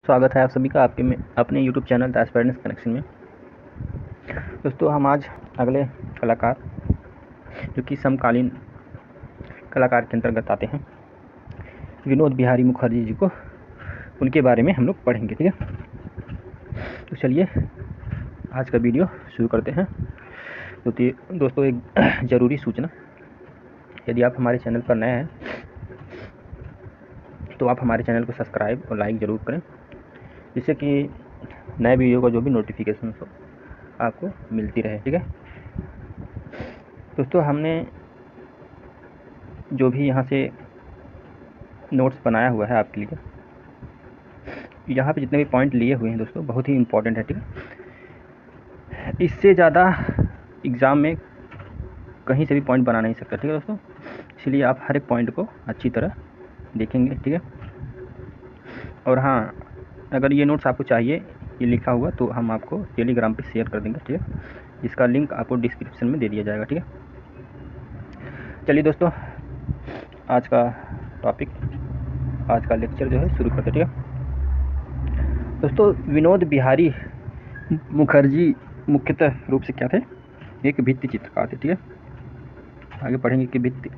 स्वागत है आप सभी का आपके में अपने YouTube channel the aspirants connection में। दोस्तों हम आज अगले कलाकार जो कि समकालीन कलाकार के अंतर्गत आते हैं, विनोद बिहारी मुखर्जी जी को, उनके बारे में हम लोग पढ़ेंगे। ठीक है, तो चलिए आज का वीडियो शुरू करते हैं। तो दोस्तों एक ज़रूरी सूचना, यदि आप हमारे चैनल पर नए हैं तो आप हमारे चैनल को सब्सक्राइब और लाइक ज़रूर करें, जिससे कि नए वीडियो का जो भी नोटिफिकेशन हो आपको मिलती रहे। ठीक है दोस्तों, हमने जो भी यहाँ से नोट्स बनाया हुआ है आपके लिए, यहाँ पे जितने भी पॉइंट लिए हुए हैं दोस्तों बहुत ही इम्पोर्टेंट है। ठीक है, इससे ज़्यादा एग्ज़ाम में कहीं से भी पॉइंट बना नहीं सकता। ठीक है दोस्तों, इसलिए आप हर एक पॉइंट को अच्छी तरह देखेंगे। ठीक है, और हाँ, अगर ये नोट्स आपको चाहिए ये लिखा हुआ तो हम आपको टेलीग्राम पे शेयर कर देंगे। ठीक है, इसका लिंक आपको डिस्क्रिप्शन में दे दिया जाएगा। ठीक है, चलिए दोस्तों आज का टॉपिक, आज का लेक्चर जो है शुरू करते। ठीक है दोस्तों, विनोद बिहारी मुखर्जी मुख्यतः रूप से क्या थे, एक भित्ति चित्रकार थे। ठीक है, आगे पढ़ेंगे कि भित्ति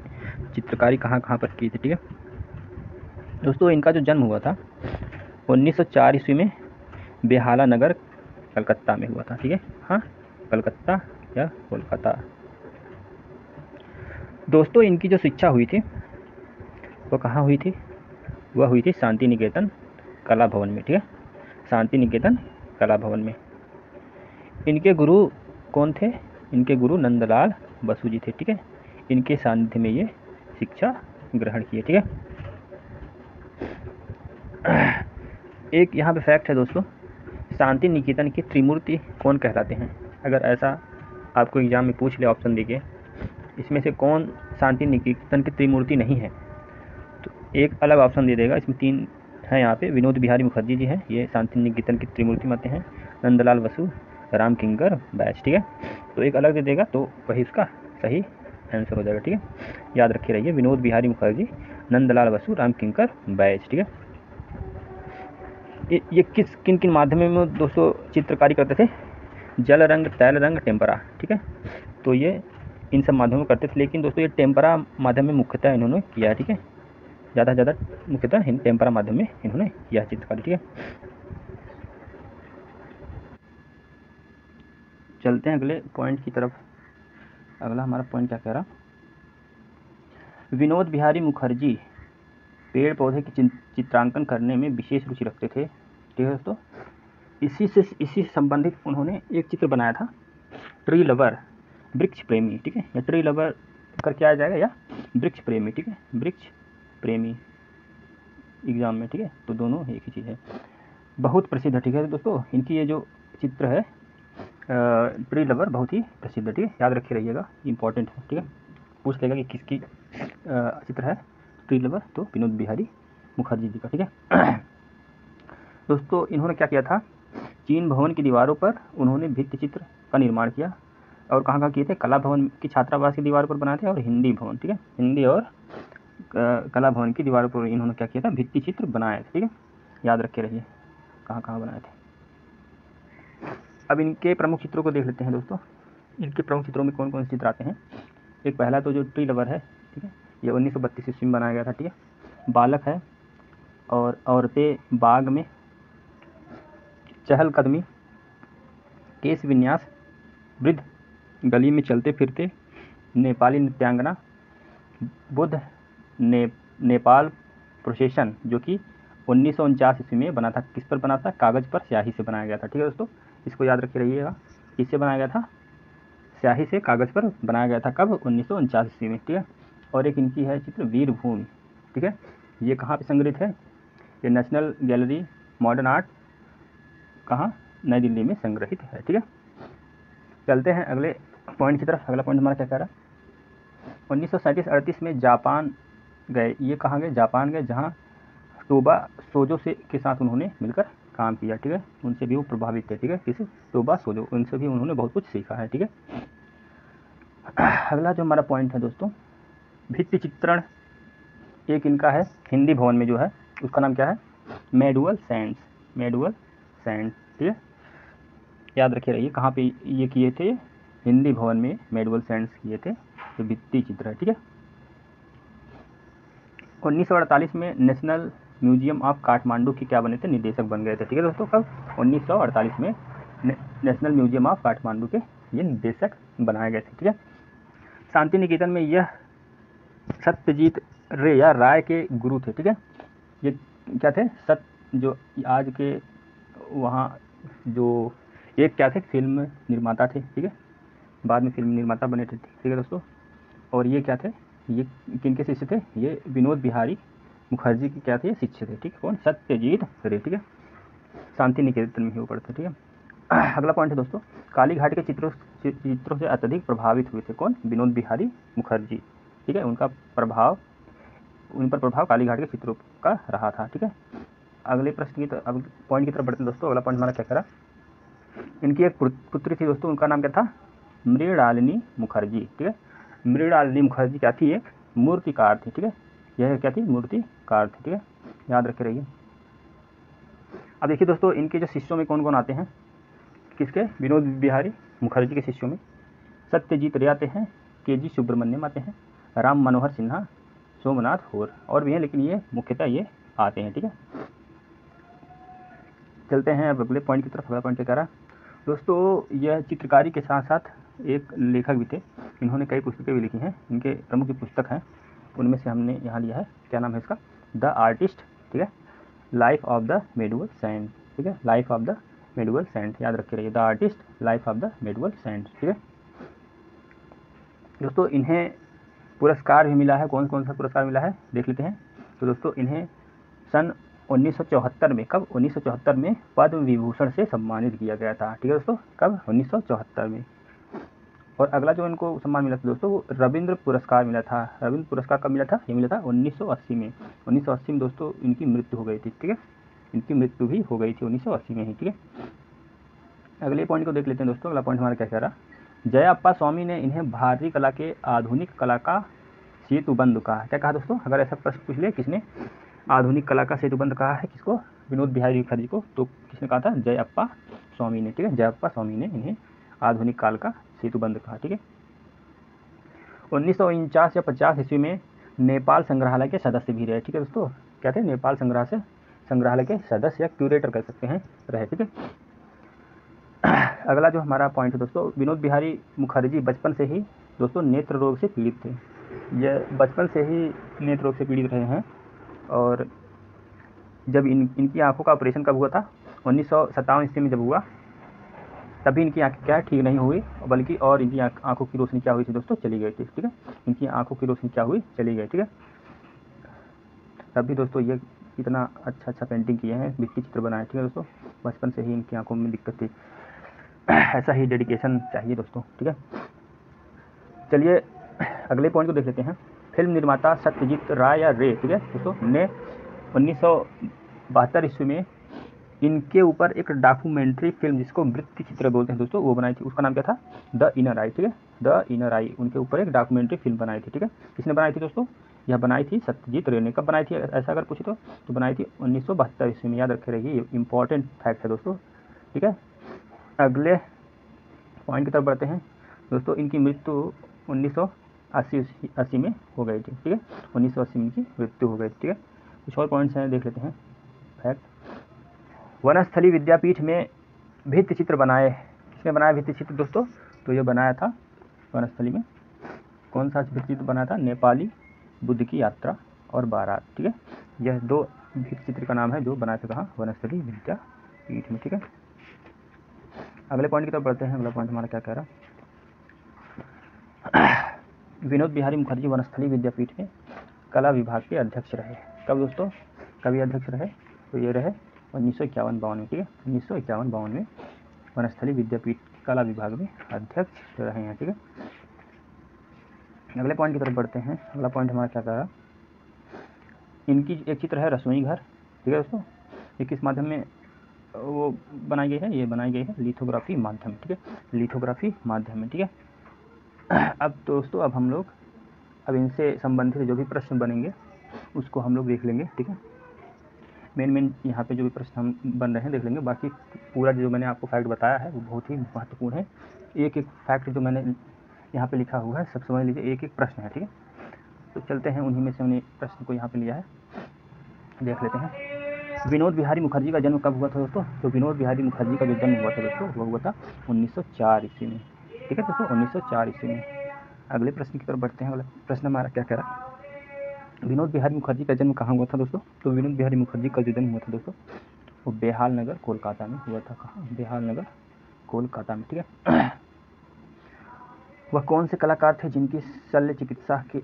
चित्रकारी कहाँ कहाँ पर की थी। ठीक है दोस्तों, इनका जो जन्म हुआ था 1904 ईस्वी में बेहाला नगर कलकत्ता में हुआ था। ठीक है, हाँ कलकत्ता या कोलकाता। दोस्तों इनकी जो शिक्षा हुई थी वो कहाँ हुई थी, वह हुई थी शांति निकेतन कला भवन में। ठीक है, शांति निकेतन कला भवन में। इनके गुरु कौन थे, इनके गुरु नंदलाल बसु जी थे। ठीक है, इनके सानिध्य में ये शिक्षा ग्रहण किए। ठीक है, एक यहाँ पे फैक्ट है दोस्तों, शांति निकेतन की त्रिमूर्ति कौन कहलाते हैं। अगर ऐसा आपको एग्जाम में पूछ ले ऑप्शन देके, इसमें से कौन शांति निकेतन की त्रिमूर्ति नहीं है, तो एक अलग ऑप्शन दे देगा। इसमें तीन हैं यहाँ पे, विनोद बिहारी मुखर्जी जी हैं, ये शांति निकेतन की त्रिमूर्ति में आते हैं, नंदलाल बसु, राम किंकर बैच। ठीक है, तो एक अलग दे देगा तो वही उसका सही आंसर हो जाएगा। ठीक है, याद रखे रहिए, विनोद बिहारी मुखर्जी, नंदलाल बसु, राम किंकर बैच। ठीक है, ये किन किन माध्यमों में दोस्तों चित्रकारी करते थे, जल रंग, तैल रंग, टेम्परा। ठीक है, तो ये इन सब माध्यमों में करते थे, लेकिन दोस्तों ये टेम्परा माध्यम में मुख्यतः इन्होंने किया है। ठीक है, ज़्यादा से ज़्यादा मुख्यतः इन टेम्परा माध्यम में इन्होंने किया है चित्रकारी। ठीक है, चलते हैं अगले पॉइंट की तरफ। अगला हमारा पॉइंट क्या कह रहा, विनोद बिहारी मुखर्जी पेड़ पौधे की चित्रांकन करने में विशेष रुचि रखते थे। ठीक है दोस्तों, इसी से संबंधित उन्होंने एक चित्र बनाया था, ट्री लवर, वृक्ष प्रेमी। ठीक है, या ट्री लवर करके आ जाएगा या वृक्ष प्रेमी। ठीक है, वृक्ष प्रेमी एग्जाम में। ठीक है, तो दोनों एक ही चीज़ है, बहुत प्रसिद्ध है। ठीक है दोस्तों, इनकी ये जो चित्र है ट्री लवर बहुत ही प्रसिद्ध है। ठीक है, याद रखे रहिएगा, इंपॉर्टेंट है। ठीक है, पूछ लेगा कि किसकी चित्र है ट्री लवर, तो विनोद बिहारी मुखर्जी जी का। ठीक है दोस्तों, इन्होंने क्या किया था, चीन भवन की दीवारों पर उन्होंने भित्ति चित्र का निर्माण किया, और कहाँ कहाँ किए थे, कला भवन की छात्रावास की दीवारों पर बनाए थे, और हिंदी भवन। ठीक है, हिंदी और कला भवन की दीवारों पर इन्होंने क्या किया था, भित्ति चित्र बनाए थे। ठीक है, याद रखे रहिए कहाँ कहाँ बनाए थे। अब इनके प्रमुख चित्रों को देख लेते हैं दोस्तों, इनके प्रमुख चित्रों में कौन कौन से चित्र आते हैं। एक पहला तो जो ट्री लवर है, ठीक है, ये 1932 ईस्वी में बनाया गया था। ठीक है, बालक है, और औरतें बाग में, चहलकदमी, केश विन्यास, वृद्ध गली में चलते फिरते, नेपाली नृत्यांगना, बुद्ध नेपाल प्रोसेशन, जो कि 1949 ईस्वी में बना था। किस पर बना था, कागज़ पर स्याही से बनाया गया था। ठीक है दोस्तों, इसको याद रखे रहिएगा, किससे बनाया गया था, स्याही से कागज़ पर बनाया गया था। कब, 1949 ईस्वी में। ठीक है, और एक इनकी है चित्र वीरभूमि। ठीक है, ये कहाँ पे संग्रहित है, ये नेशनल गैलरी मॉडर्न आर्ट, कहाँ, नई दिल्ली में संग्रहित है। ठीक है, चलते हैं अगले पॉइंट की तरफ। अगला पॉइंट हमारा क्या कह रहा है, 1937-38 में जापान गए। ये कहाँ गए, जापान गए, जहाँ टोबा सोजो से के साथ उन्होंने मिलकर काम किया। ठीक है, उनसे भी वो प्रभावित थे। ठीक है, किसी टोबा सोजो, उनसे भी उन्होंने बहुत कुछ सीखा है। ठीक है, अगला जो हमारा पॉइंट है दोस्तों, भित्ति चित्रण एक इनका है हिंदी भवन में जो है, उसका नाम क्या है, मेडुअल सेंस। मेडुअल सैंड, ठीक है, याद रखे रहिए। कहाँ पे ये किए थे? हिंदी भवन में मेडुअल सैंड्स किए थे, जो भित्ति चित्र है, ठीक है। 1948 में नेशनल म्यूजियम ऑफ काठमांडू के क्या बने थे? निदेशक बन गए थे, ठीक है दोस्तों। कब? 1948 में नेशनल म्यूजियम ऑफ काठमांडू के ये निदेशक बनाए गए थे, ठीक है। शांति निकेतन में यह सत्यजीत रे या राय के गुरु थे, ठीक है। ये क्या थे? जो आज के वहाँ जो एक क्या थे? फिल्म निर्माता थे, ठीक है, बाद में फिल्म निर्माता बने थे, ठीक है दोस्तों। और ये क्या थे? ये किनके शिष्य थे? ये विनोद बिहारी मुखर्जी के क्या थे? शिष्य थे, ठीक है। कौन? सत्यजीत रे, ठीक है। शांति निकेतन में ही वो पढ़ते, ठीक है। अगला पॉइंट है दोस्तों, काली घाट के चित्रों से अत्यधिक प्रभावित हुए थे। कौन? विनोद बिहारी मुखर्जी, ठीक है। उन पर प्रभाव काली घाट के चित्रों का रहा था, ठीक है। अगले प्रश्न की अगले पॉइंट की तरफ बढ़ते हैं दोस्तों। अगला पॉइंट हमारा क्या करा? इनकी एक पुत्री थी दोस्तों, उनका नाम क्या था? मृणालिनी मुखर्जी, ठीक है। मृणालिनी मुखर्जी क्या थी? एक मूर्तिकार थी, ठीक है। यह क्या थी? मूर्तिकार थी, ठीक है, याद रखे रहिए। अब देखिए दोस्तों, इनके जो शिष्यों में कौन कौन आते हैं? किसके? विनोद बिहारी मुखर्जी के शिष्यों में सत्यजीत रे आते हैं, के.जी. सुब्रमण्यम आते हैं, राम मनोहर सिन्हा, सोमनाथ होर और भी हैं, लेकिन ये मुख्यतः ये आते हैं, ठीक है। चलते हैं अब अगले पॉइंट की तरफ। अगला पॉइंट क्या कह रहा दोस्तों? यह चित्रकारी के साथ साथ एक लेखक भी थे। इन्होंने कई पुस्तकें भी लिखी हैं। इनके प्रमुख जो पुस्तक हैं उनमें से हमने यहाँ लिया है, क्या नाम है इसका? द आर्टिस्ट, ठीक है, life of the medieval sand, ठीक है, life of the medieval sand, याद रखे रहिए, the artist life of the medieval sand, ठीक है दोस्तों। इन्हें पुरस्कार भी मिला है। कौन कौन सा पुरस्कार मिला है देख लेते हैं। तो दोस्तों इन्हें सन 1974 में, कब? 1974 में पद्म विभूषण से सम्मानित किया गया था, ठीक है दोस्तों। कब? 1974 में। और अगला जो इनको सम्मान मिला था दोस्तों, वो रविंद्र पुरस्कार मिला था। रविंद्र पुरस्कार कब मिला था? ये मिला था 1980 में। 1980 में दोस्तों इनकी मृत्यु हो गई थी, ठीक है, इनकी मृत्यु भी हो गई थी 1980 में ही, ठीक है। अगले पॉइंट को देख लेते हैं दोस्तों। अगला पॉइंट हमारा क्या कह रहा? जयाप्पा स्वामी ने इन्हें भारतीय कला के आधुनिक कला का सेतुबंध कहा। क्या कहा दोस्तों? अगर ऐसा प्रश्न पूछ ले, किसने आधुनिक कला का सेतुबंध कहा है? किसको? विनोद बिहारी मुखर्जी को। तो किसने कहा था? जयाप्पा स्वामी ने, ठीक है, जयाप्पा स्वामी ने इन्हें आधुनिक काल का सेतुबंध कहा, ठीक है। 1949 या 50 ईस्वी में नेपाल संग्रहालय के सदस्य भी रहे, ठीक है दोस्तों। क्या थे? नेपाल संग्रहालय के सदस्य या क्यूरेटर कर सकते हैं, रहे, ठीक है। अगला जो हमारा पॉइंट है दोस्तों, विनोद बिहारी मुखर्जी बचपन से ही दोस्तों नेत्र रोग से पीड़ित थे। यह बचपन से ही नेत्र रोग से पीड़ित रहे हैं। और जब इनकी आंखों का ऑपरेशन कब हुआ था? 1957 ईस्वी में जब हुआ, तभी इनकी आंखें क्या ठीक नहीं हुई, बल्कि और इनकी आंखों की रोशनी क्या हुई थी दोस्तों? चली गई थी, ठीक है। इनकी आंखों की रोशनी क्या हुई? चली गई, ठीक है। तभी दोस्तों ये इतना अच्छा पेंटिंग किए हैं, भित्ति चित्र बनाए, ठीक है दोस्तों। बचपन से ही इनकी आंखों में दिक्कत थी। ऐसा ही डेडिकेशन चाहिए दोस्तों, ठीक है। चलिए अगले पॉइंट को देख लेते हैं। फिल्म निर्माता सत्यजीत राय या रे, ठीक है दोस्तों, ने 1972 ईस्वी में इनके ऊपर एक डॉक्यूमेंट्री फिल्म, जिसको वृत्ति चित्र बोलते हैं दोस्तों, वो बनाई थी। उसका नाम क्या था? द इनर आई, ठीक है, द इनर आई। उनके ऊपर एक डॉक्यूमेंट्री फिल्म बनाई थी, ठीक है। किसने बनाई थी दोस्तों? यह बनाई थी सत्यजीत रे ने। कब बनाई थी ऐसा अगर पूछे तो बनाई थी 1972 ईस्वी में, याद रखे रहिए, इंपॉर्टेंट फैक्ट है दोस्तों, ठीक है। अगले पॉइंट की तरफ बढ़ते हैं दोस्तों। इनकी मृत्यु 1980 में हो गई थी, ठीक है, 1980 में इनकी मृत्यु हो गई थी, ठीक है। कुछ और पॉइंट्स हैं, देख लेते हैं फैक्ट। वनस्थली विद्यापीठ में भित्ति चित्र बनाए। किसने बनाया भित्ति चित्र दोस्तों? तो ये बनाया था वनस्थली में। कौन सा भित्ति चित्र बनाया था? नेपाली बुद्ध की यात्रा और बारात, ठीक है। यह दो भित्ति चित्र का नाम है जो बनाया था कहाँ? वनस्थली विद्यापीठ में, ठीक है। अगले पॉइंट की तरफ बढ़ते हैं। अगला पॉइंट हमारा क्या कह रहा? विनोद बिहारी मुखर्जी वनस्थली विद्यापीठ में कला विभाग के अध्यक्ष रहे। कब दोस्तों? कभी अध्यक्ष रहे? तो ये रहे 1951-52 में, ठीक है, 1951-52 में वनस्थली विद्यापीठ कला विभाग में अध्यक्ष रहे हैं, ठीक है। अगले पॉइंट की तरफ बढ़ते हैं। अगला पॉइंट हमारा क्या कह रहा? इनकी एक चित्र है रसोई घर, ठीक है दोस्तों। ये किस माध्यम में वो बनाई गई है? ये बनाई गई है लिथोग्राफी माध्यम, ठीक है, लिथोग्राफी माध्यम में, ठीक है। अब दोस्तों अब हम लोग इनसे संबंधित जो भी प्रश्न बनेंगे उसको हम लोग देख लेंगे, ठीक है। मेन मेन यहाँ पे जो भी प्रश्न हम बन रहे हैं देख लेंगे। बाकी पूरा जो मैंने आपको फैक्ट बताया है वो बहुत ही महत्वपूर्ण है। एक एक फैक्ट जो मैंने यहाँ पे लिखा हुआ है सब समझ लीजिए, एक एक प्रश्न है, ठीक है। तो चलते हैं, उन्हीं में से हमने प्रश्न को यहाँ पे लिया है, देख लेते हैं। विनोद बिहारी मुखर्जी का जन्म कब हुआ था दोस्तों? तो विनोद बिहारी मुखर्जी का जो जन्म हुआ था दोस्तों वो हुआ था 1904 ईस्वी में, ठीक है दोस्तों, 1904 ईस्वी में। अगले प्रश्न की तरफ बढ़ते हैं। अगला प्रश्न हमारा क्या कह रहा है, विनोद बिहारी मुखर्जी का जन्म कहाँ हुआ था दोस्तों? तो विनोद बिहारी मुखर्जी का जो जन्म हुआ था दोस्तों वो बेहाल नगर कोलकाता में हुआ था। कहाँ? बेहाल नगर कोलकाता में, ठीक है। वह कौन से कलाकार थे जिनकी शल्य चिकित्सा के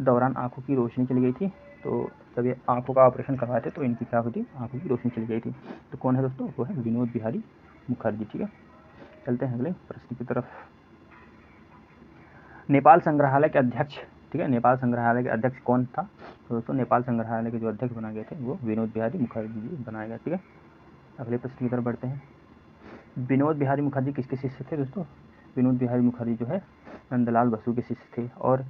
दौरान आंखों की रोशनी चली गई थी? तो जब ये आंखों का ऑपरेशन करवाए थे तो इनकी क्या हुई थी? आंखों की रोशनी चली गई थी। तो कौन है दोस्तों? वो है विनोद बिहारी मुखर्जी, ठीक है। चलते हैं अगले प्रश्न की तरफ। नेपाल संग्रहालय के अध्यक्ष, ठीक है, नेपाल संग्रहालय के अध्यक्ष कौन था? तो दोस्तों नेपाल संग्रहालय के जो अध्यक्ष बनाए गए थे वो विनोद बिहारी मुखर्जी जी बनाए गए, ठीक है। अगले प्रश्न की तरफ बढ़ते हैं। विनोद बिहारी मुखर्जी किसके शिष्य थे दोस्तों? विनोद बिहारी मुखर्जी जो है नंदलाल बसु के शिष्य थे। और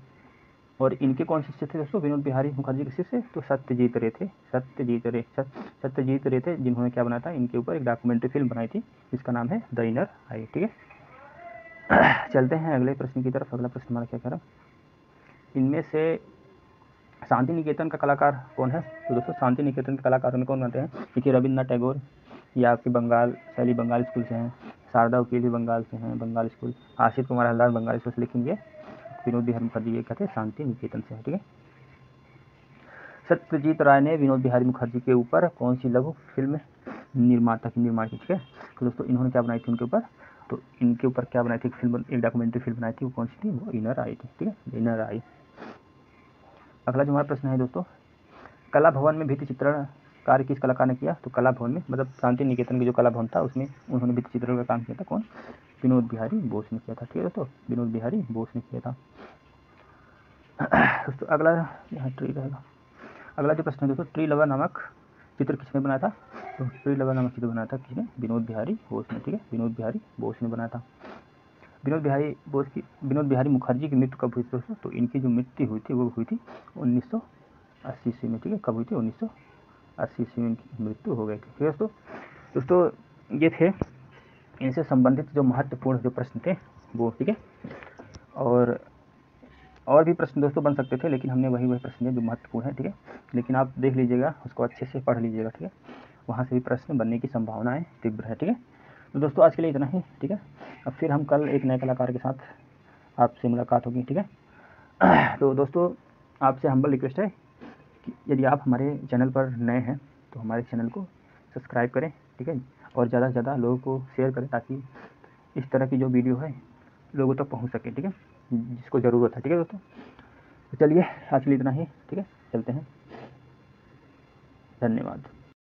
इनके कौन शिष्य थे दोस्तों विनोद बिहारी मुखर्जी के शिष्य? तो सत्यजीत रे थे, सत्यजीत रे थे, जिन्होंने क्या बनाया था, इनके ऊपर एक डॉक्यूमेंट्री फिल्म बनाई थी जिसका नाम है द इनर आई, ठीक है। चलते हैं अगले प्रश्न की तरफ। अगला प्रश्न हमारा क्या कह रहा है, इनमें से शांति निकेतन का कलाकार कौन है? तो दोस्तों शांति निकेतन के कलाकारों में कौन बनते हैं? देखिए रविन्द्रनाथ टैगोर, या आपके बंगाल शैली बंगाल स्कूल से हैं, शारदा वकील भी बंगाल से हैं, बंगाल स्कूल, आशित कुमार हल्दार बंगाल स्कूल से, लेकिन ये विनोद बिहारी मुखर्जी ये कहते हैं शांति निकेतन से है, ठीक है। सत्यजीत राय ने विनोद बिहारी मुखर्जी के ऊपर कौन सी लघु फिल्म निर्माण की, ठीक है। तो दोस्तों इन्होंने क्या बनाई थी उनके ऊपर? तो इनके ऊपर क्या बनाई थी? एक फिल्म, एक डॉक्यूमेंट्री फिल्म बनाई थी, वो कौन सी थी? वो इनर आई थी, ठीक है, इनर आई। अगला जो हमारा प्रश्न है दोस्तों, कला भवन में भित्ति चित्रण कार्य किस कलाकार ने किया? तो कला भवन में, मतलब शांति निकेतन की जो कला भवन था उसमें उन्होंने भित्ति चित्रण का काम किया था। कौन? विनोद बिहारी बोस ने किया था, ठीक है दोस्तों, विनोद बिहारी बोस ने किया था। दोस्तों अगला यहाँ ट्री रहेगा। अगला जो प्रश्न है दोस्तों, ट्री लवर नामक चित्र किसने बनाया था? तो ट्री लवर नामक चित्र बनाया था किसने? विनोद बिहारी बोस ने, ठीक है, विनोद बिहारी बोस ने बनाया था। विनोद बिहारी मुखर्जी की मृत्यु कब हुई दोस्तों? तो इनकी जो मृत्यु हुई थी वो हुई थी 1980 ईस्वी में, ठीक है। कब हुई थी? 1980 ईस्वी में इनकी मृत्यु हो गई थी, ठीक है दोस्तों ये थे इनसे संबंधित जो महत्वपूर्ण जो प्रश्न थे वो, ठीक है। और भी प्रश्न दोस्तों बन सकते थे, लेकिन हमने वही प्रश्न दिए जो महत्वपूर्ण है, ठीक है। लेकिन आप देख लीजिएगा, उसको अच्छे से पढ़ लीजिएगा, ठीक है। वहाँ से भी प्रश्न बनने की संभावनाएं तीव्र है, ठीक है। तो दोस्तों आज के लिए इतना ही, ठीक है। अब फिर हम कल एक नए कलाकार के साथ आपसे मुलाकात होगी, ठीक है। तो दोस्तों आपसे हम्बल रिक्वेस्ट है कि यदि आप हमारे चैनल पर नए हैं तो हमारे चैनल को सब्सक्राइब करें, ठीक है, और ज़्यादा से ज़्यादा लोगों को शेयर करें ताकि इस तरह की जो वीडियो है लोगों तक पहुंच सके, ठीक है, जिसको ज़रूरत है, ठीक है दोस्तों। तो चलिए आज के लिए इतना ही, ठीक है, चलते हैं, धन्यवाद।